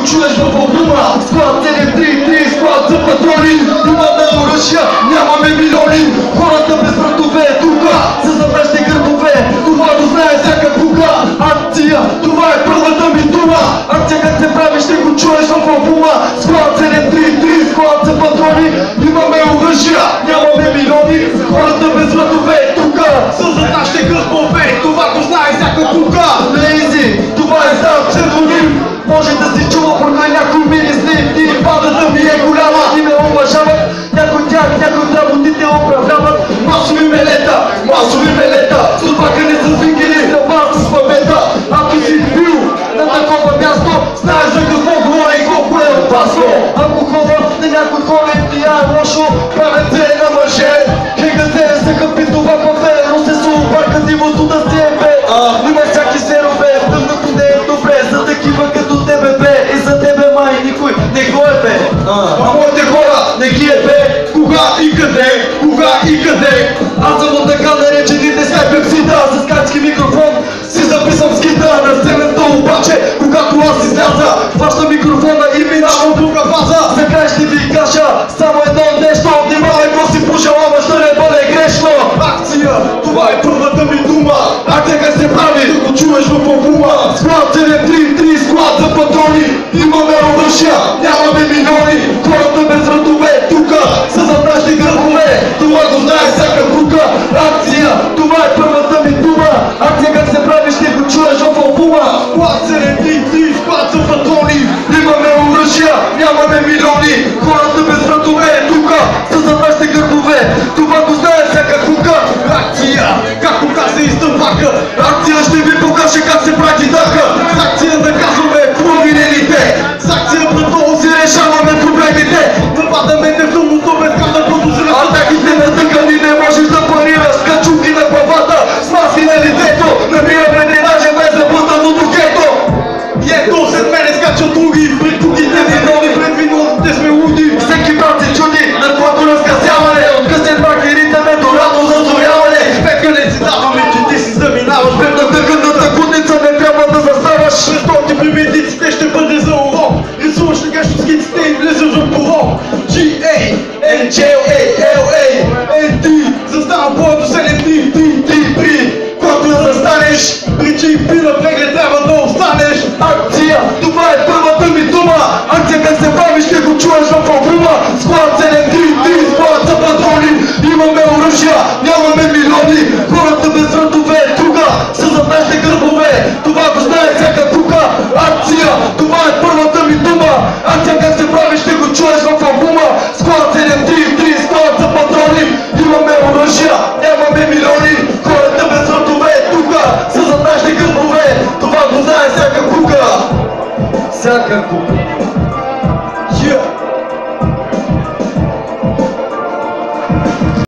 чуеш в албума. Склад 733, склад за патрони. Имаме оръжия, нямаме милиони. Хората без вратове, тука са за нашите гърбове. Това го знае всяка кука. Акция, това е първата ми дума. Акция как се прави, ще го чуеш в албума. Склад 733, склад за патрони. Имаме оръжия, нямаме милиони. Хората без вратове, тука са за нашите гърбове. Това го знае всяка кука. Лейзи, това е сам псевдоним. Може да си чува покрай някой мирисни. И падата ми е голяма и ме уважават. Някой от тях, някой от работите управляват. Масови мелета, стопака не са свингили, тръба с памета. Ако си бил на такова място, знаеш за какво говоря и колко е опасно. Алкохола на някой хора им влияе лошо, правят се на мъже. Хегат се къпи това кафе, но се се обърка дивото да си е бе. Има всяки серове, тъмното не е добре, за такива като тебе бе. И за тебе май никой не го е бе. А моите хора не ги е бе. Кога и къде? Аз съм от така наречените скайпепсида. С качки микрофон си записам скита. На сцената обаче, когато аз изляза, хваща микрофона и минавам друга фаза. За край ще ви кажа само едно нещо. Внимавай, какво си пожелаваш да не бъде грешно. Акция, това е първата ми дума. Акция как се прави, да го чуеш в албума. Склад 733, склад за патрони. Имаме оръжия, нямаме милиони. Хората без вратове, тука са за нашите гърбове. Това го знае всяка кука. Акция, това е първата ми дума. Акция как се прави, ще го чуеш в албума. Склад 733, склад за патрони. Имаме оръжия, нямаме милиони. Хората без вратове, тука са за нашите гърбове. Това го знае всяка кука. Акция, както каза и стъпака. Акция ще ви покаже как се прави дака. С акция наказваме провинените. С акция отново си решаваме проблемите. Нападаме те в тъмното без капна продължение. Атаките натъкани не можеш да парираш. Качуки на главата, с маски на лицето. Намираме не даже без запутаното гето. И ето след мене скачат други. Пред куките ни нови, пред виновните сме луди. Всеки брат се чуди на твоето разказяване. От късен бакерите ме до рано зазоряване. Петка не си даваме, че ти си заминаваш. Пред натъканата кутница не трябва да заставаш. През този примити